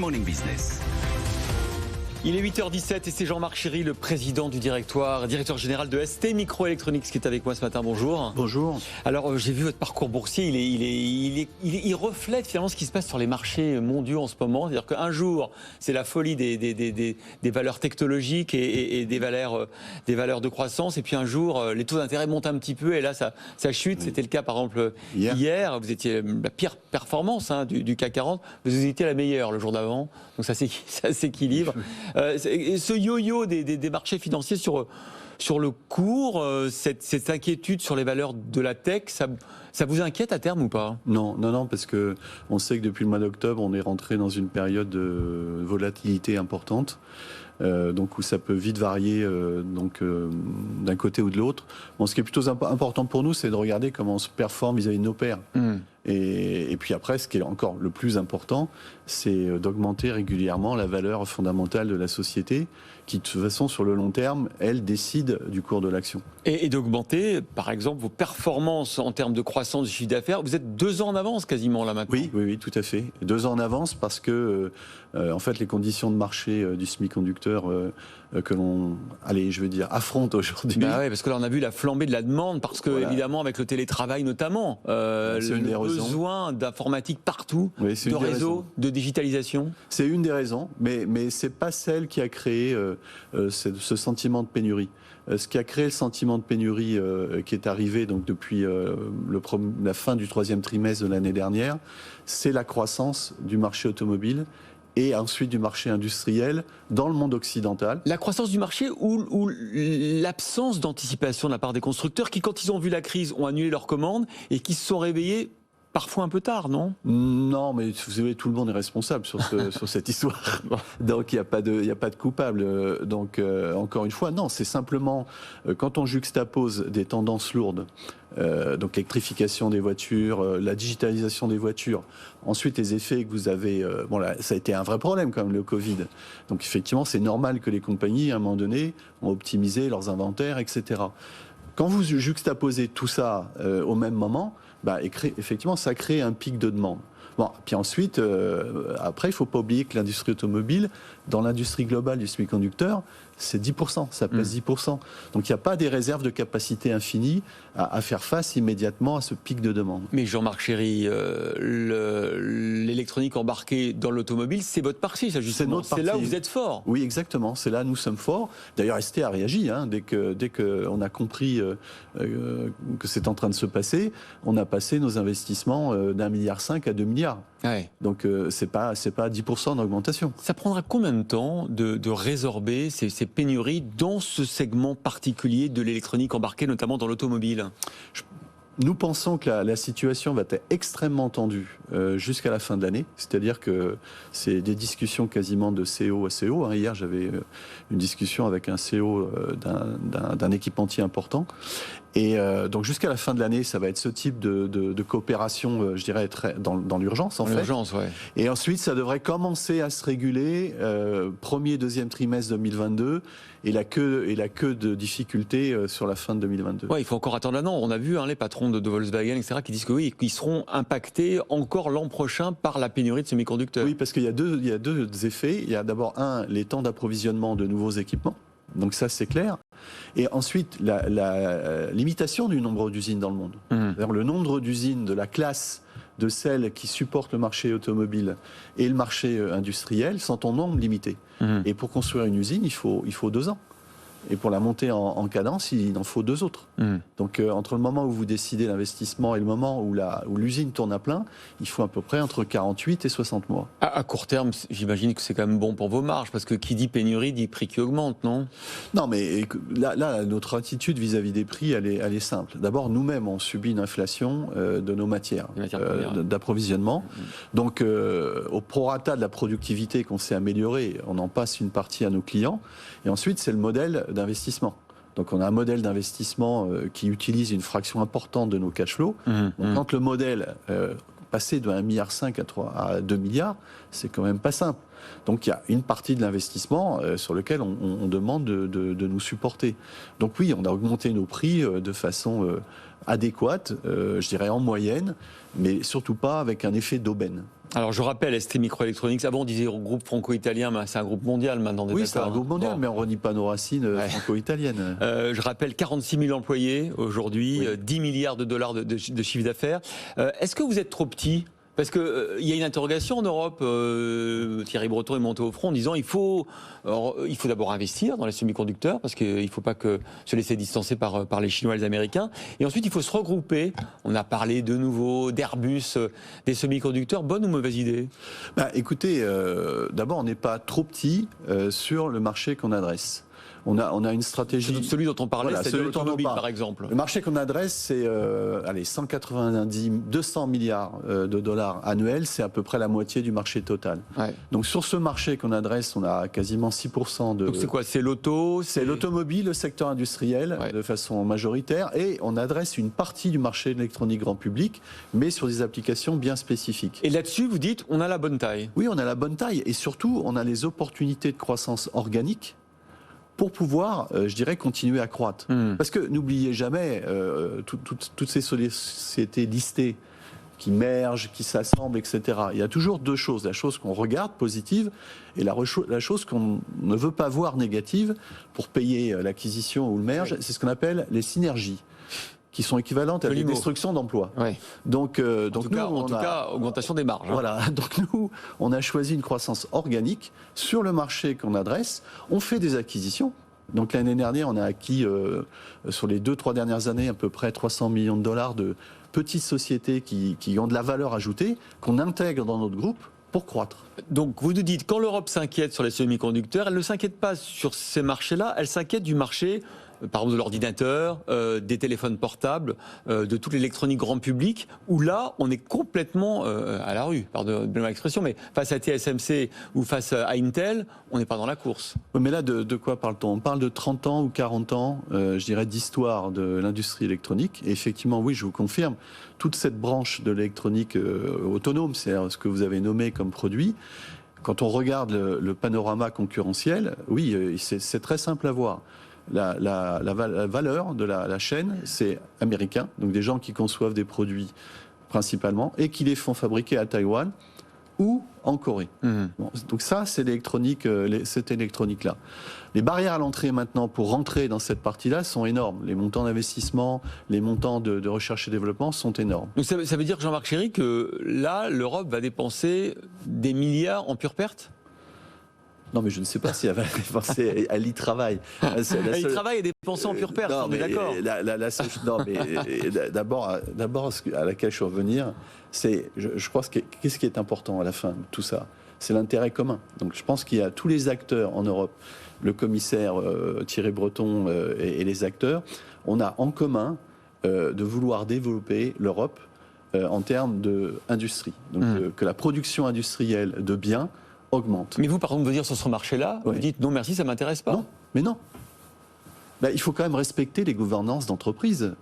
Morning Business. Il est 8h17 et c'est Jean-Marc Chéry, le président du directeur général de ST Microelectronics qui est avec moi ce matin. Bonjour. Bonjour. Alors j'ai vu votre parcours boursier, il reflète finalement ce qui se passe sur les marchés mondiaux en ce moment. C'est-à-dire qu'un jour c'est la folie des valeurs technologiques et des valeurs de croissance, et puis un jour les taux d'intérêt montent un petit peu et là ça chute. Oui. C'était le cas par exemple hier. Vous étiez la pire performance du CAC 40, vous étiez la meilleure le jour d'avant, donc ça s'équilibre. Ce yo-yo des marchés financiers sur le cours, cette inquiétude sur les valeurs de la tech, ça vous inquiète à terme ou pas ? Non, parce que on sait que depuis le mois d'octobre, on est rentré dans une période de volatilité importante. Donc où ça peut vite varier d'un côté ou de l'autre. Bon, ce qui est plutôt important pour nous, c'est de regarder comment on se performe vis-à-vis de nos pairs. Et puis après, ce qui est encore le plus important, c'est d'augmenter régulièrement la valeur fondamentale de la société, qui de toute façon, sur le long terme, elle décide du cours de l'action. Et d'augmenter, par exemple, vos performances en termes de croissance du chiffre d'affaires. Vous êtes 2 ans en avance quasiment là maintenant. Oui, tout à fait. 2 ans en avance parce que, en fait, les conditions de marché du semi-conducteur que l'on, affronte aujourd'hui. Bah oui, parce que là, on a vu la flambée de la demande, parce que, évidemment, avec le télétravail notamment, le besoin d'informatique partout, de réseaux, de digitalisation. C'est une des raisons, mais c'est pas celle qui a créé ce sentiment de pénurie. Ce qui a créé le sentiment de pénurie qui est arrivé donc depuis la fin du 3e trimestre de l'année dernière, c'est la croissance du marché automobile et ensuite du marché industriel dans le monde occidental. La croissance du marché ou l'absence d'anticipation de la part des constructeurs qui, quand ils ont vu la crise, ont annulé leurs commandes et qui se sont réveillés parfois un peu tard, non ? Non, mais vous savez, tout le monde est responsable sur cette histoire. Donc il n'y a pas de coupable. Donc encore une fois, non, c'est simplement quand on juxtapose des tendances lourdes, donc l'électrification des voitures, la digitalisation des voitures, ensuite les effets que vous avez, ça a été un vrai problème quand même, le Covid. Donc effectivement, c'est normal que les compagnies, à un moment donné, ont optimisé leurs inventaires, etc. Quand vous juxtaposez tout ça au même moment, effectivement, ça crée un pic de demande. Bon, puis ensuite, après, il ne faut pas oublier que l'industrie automobile, dans l'industrie globale du semi-conducteur, c'est 10%, ça pèse 10%. Donc il n'y a pas des réserves de capacité infinies à faire face immédiatement à ce pic de demande. Mais Jean-Marc Chéry, l'électronique embarquée dans l'automobile, c'est votre partie, ça justement. C'est là où vous êtes fort. Oui, exactement, c'est là où nous sommes forts. D'ailleurs, ST a réagi, dès qu'on a compris que c'est en train de se passer, on a passé nos investissements d'1,5 milliard à 2 milliards. Ouais. Donc c'est pas 10% d'augmentation. Ça prendra combien de temps de résorber ces pénuries dans ce segment particulier de l'électronique embarquée, notamment dans l'automobile ? Nous pensons que la situation va être extrêmement tendue jusqu'à la fin de l'année. C'est-à-dire que c'est des discussions quasiment de CO à CO. Hier, j'avais une discussion avec un CO d'un équipementier important. Et donc jusqu'à la fin de l'année, ça va être ce type de coopération, je dirais, dans l'urgence en fait. L'urgence, ouais. Et ensuite, ça devrait commencer à se réguler premier, deuxième trimestre 2022 et la queue de difficultés sur la fin de 2022. Ouais, il faut encore attendre un an. On a vu les patrons de Volkswagen, etc., qui disent que oui, qu'ils seront impactés encore l'an prochain par la pénurie de semi-conducteurs. Oui, parce qu'il y a deux effets. Il y a d'abord les temps d'approvisionnement de nouveaux équipements. Donc ça, c'est clair. Et ensuite, la limitation du nombre d'usines dans le monde. C'est-à-dire le nombre d'usines de la classe de celles qui supportent le marché automobile et le marché industriel sont en nombre limité. Et pour construire une usine, il faut 2 ans. Et pour la monter en cadence, il en faut 2 autres. Donc entre le moment où vous décidez l'investissement et le moment où l'usine tourne à plein, il faut à peu près entre 48 et 60 mois. À court terme, j'imagine que c'est quand même bon pour vos marges, parce que qui dit pénurie dit prix qui augmente, non ? Non, mais là, notre attitude vis-à-vis des prix, elle est simple. D'abord, nous-mêmes, on subit une inflation de nos matières d'approvisionnement. Donc, au prorata de la productivité qu'on s'est améliorée, on en passe une partie à nos clients. Et ensuite, c'est le modèle d'investissement. Donc on a un modèle d'investissement qui utilise une fraction importante de nos cash flows. Donc quand le modèle passer de 1,5 milliard à 2 milliards, c'est quand même pas simple. Donc il y a une partie de l'investissement sur lequel on demande de nous supporter. Donc oui, on a augmenté nos prix de façon adéquate, je dirais en moyenne, mais surtout pas avec un effet d'aubaine. Alors je rappelle, ST Microelectronics, avant on disait groupe franco-italien, mais c'est un groupe mondial maintenant. Oui, c'est un groupe mondial, mais on ne renie pas nos racines franco-italiennes. Je rappelle 46 000 employés aujourd'hui, 10 milliards de dollars de chiffre d'affaires. Est-ce que vous êtes trop petit ? Parce qu'il y a une interrogation en Europe, Thierry Breton est monté au front en disant il faut d'abord investir dans les semi-conducteurs, parce qu'il ne faut pas se laisser distancer par les Chinois et les Américains, et ensuite il faut se regrouper. On a parlé de nouveau d'Airbus, des semi-conducteurs, bonne ou mauvaise idée ? Écoutez, d'abord on n'est pas trop petit sur le marché qu'on adresse. On a une stratégie. C'est celui dont on parlait, c'est l'automobile par exemple. Le marché qu'on adresse, c'est 200 milliards de dollars annuels, c'est à peu près la moitié du marché total. Ouais. Donc sur ce marché qu'on adresse, on a quasiment 6% de... Donc c'est quoi ? C'est l'auto ? C'est l'automobile, le secteur industriel, de façon majoritaire, et on adresse une partie du marché de l'électronique grand public, mais sur des applications bien spécifiques. Et là-dessus, vous dites, on a la bonne taille ? Oui, on a la bonne taille, et surtout, on a les opportunités de croissance organique pour pouvoir, je dirais, continuer à croître. Parce que n'oubliez jamais, toutes ces sociétés listées qui mergent, qui s'assemblent, etc. Il y a toujours deux choses. La chose qu'on regarde positive et la chose qu'on ne veut pas voir négative pour payer l'acquisition ou le merge. C'est ce qu'on appelle les synergies, qui sont équivalentes à des destructions d'emplois. Oui. Donc en tout cas, augmentation des marges. Voilà. Donc nous, on a choisi une croissance organique sur le marché qu'on adresse. On fait des acquisitions. Donc l'année dernière, on a acquis sur les 2-3 dernières années à peu près 300 millions de dollars de petites sociétés qui ont de la valeur ajoutée, qu'on intègre dans notre groupe pour croître. Donc vous nous dites, quand l'Europe s'inquiète sur les semi-conducteurs, elle ne s'inquiète pas sur ces marchés-là, elle s'inquiète du marché, par exemple de l'ordinateur, des téléphones portables, de toute l'électronique grand public, où là, on est complètement à la rue, pardon de l'expression, mais face à TSMC ou face à Intel, on n'est pas dans la course. Oui, mais là, de quoi parle-t-on ? On parle de 30 ans ou 40 ans, je dirais, d'histoire de l'industrie électronique. Et effectivement, oui, je vous confirme, toute cette branche de l'électronique autonome, c'est-à-dire ce que vous avez nommé comme produit, quand on regarde le panorama concurrentiel, oui, c'est très simple à voir. La valeur de la chaîne, c'est américain, donc des gens qui conçoivent des produits principalement et qui les font fabriquer à Taïwan ou en Corée. Bon, donc ça, c'est l'électronique, cette électronique-là. Les barrières à l'entrée maintenant pour rentrer dans cette partie-là sont énormes. Les montants d'investissement, les montants de recherche et développement sont énormes. Donc ça veut dire, Jean-Marc Chéry, que là, l'Europe va dépenser des milliards en pure perte ? Non, mais je ne sais pas si elle va dépenser. Elle y travaille. Elle y travaille et dépense en pure perte, on est d'accord. Non, mais d'abord, à laquelle je veux revenir, c'est, je crois, qu'est-ce qui est important à la fin de tout ça ? C'est l'intérêt commun. Donc je pense qu'il y a tous les acteurs en Europe, le commissaire Thierry Breton et les acteurs, on a en commun de vouloir développer l'Europe en termes d'industrie. Donc que la production industrielle de biens augmente. Mais vous, par contre, vous dire sur ce marché-là, vous dites non merci, ça ne m'intéresse pas. Non, mais non. Il faut quand même respecter les gouvernances d'entreprise.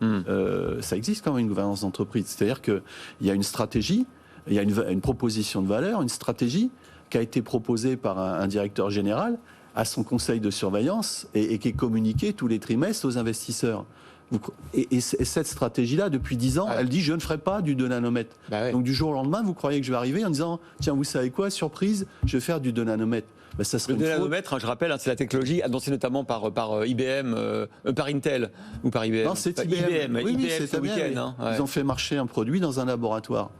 Ça existe quand même une gouvernance d'entreprise. C'est-à-dire qu'il y a une stratégie, il y a une proposition de valeur, une stratégie qui a été proposée par un directeur général à son conseil de surveillance et qui est communiquée tous les trimestres aux investisseurs. Et cette stratégie-là, depuis 10 ans, elle dit je ne ferai pas du 2 nanomètres. Donc du jour au lendemain, vous croyez que je vais arriver en disant tiens, vous savez quoi, surprise, je vais faire du 2 nanomètres. Ça serait le 2 nanomètres, je rappelle, c'est la technologie annoncée notamment par IBM, par Intel ou par IBM. Non, c'est IBM. IBM ce week-end. Ils ont fait marcher un produit dans un laboratoire.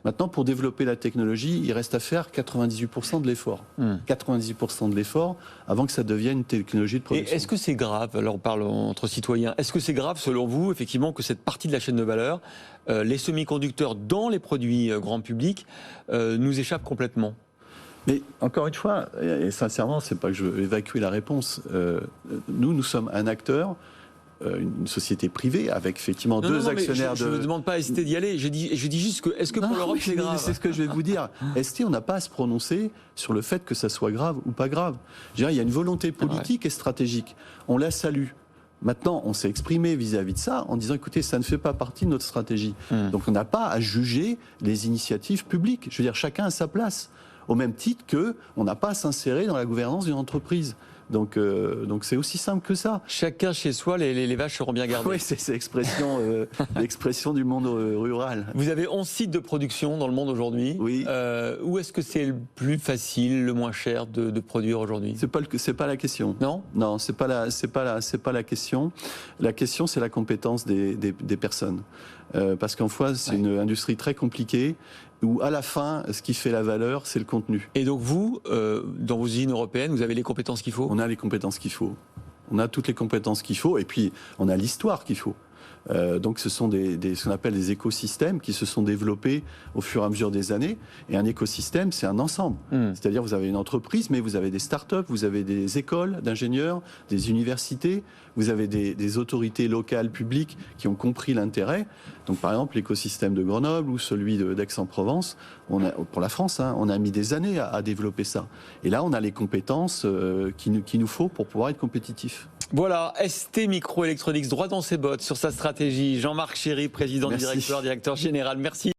Maintenant, pour développer la technologie, il reste à faire 98% de l'effort. 90% de l'effort avant que ça devienne une technologie de production. Et est-ce que c'est grave, alors on parle entre citoyens, est-ce que c'est grave selon vous, effectivement, que cette partie de la chaîne de valeur, les semi-conducteurs dans les produits grand public, nous échappent complètement ? Mais encore une fois, et sincèrement, c'est pas que je veux évacuer la réponse. Nous sommes un acteur, une société privée avec effectivement deux actionnaires. Je ne vous demande pas à ST d'y aller. Je dis juste que est-ce que pour l'Europe c'est grave ? C'est ce que je vais vous dire. ST, on n'a pas à se prononcer sur le fait que ça soit grave ou pas grave. Je dirais, il y a une volonté politique et stratégique. On la salue. Maintenant, on s'est exprimé vis-à-vis de ça en disant, écoutez, ça ne fait pas partie de notre stratégie. Donc on n'a pas à juger les initiatives publiques. Je veux dire, chacun a sa place. au même titre qu'on n'a pas à s'insérer dans la gouvernance d'une entreprise. Donc c'est aussi simple que ça. Chacun chez soi, les vaches seront bien gardées. Oui, c'est l'expression du monde rural. Vous avez 11 sites de production dans le monde aujourd'hui. Oui. Où est-ce que c'est le plus facile, le moins cher de produire aujourd'hui ? C'est pas la question. Non ? Non, c'est pas la question. La question, c'est la compétence des personnes. Parce qu'en foi, c'est une industrie très compliquée où à la fin, ce qui fait la valeur, c'est le contenu. Et donc vous, dans vos usines européennes, vous avez les compétences qu'il faut ? On a les compétences qu'il faut. On a toutes les compétences qu'il faut et puis on a l'histoire qu'il faut. Donc ce sont ce qu'on appelle des écosystèmes qui se sont développés au fur et à mesure des années. Et un écosystème, c'est un ensemble. C'est-à-dire vous avez une entreprise, mais vous avez des start-up, vous avez des écoles d'ingénieurs, des universités, vous avez des autorités locales, publiques qui ont compris l'intérêt. Donc par exemple l'écosystème de Grenoble ou celui d'Aix-en-Provence, pour la France, on a mis des années à développer ça. Et là, on a les compétences qu'il nous faut pour pouvoir être compétitif. Voilà, ST Microelectronics, droit dans ses bottes sur sa stratégie. Jean-Marc Chéry, président du directeur général. Merci.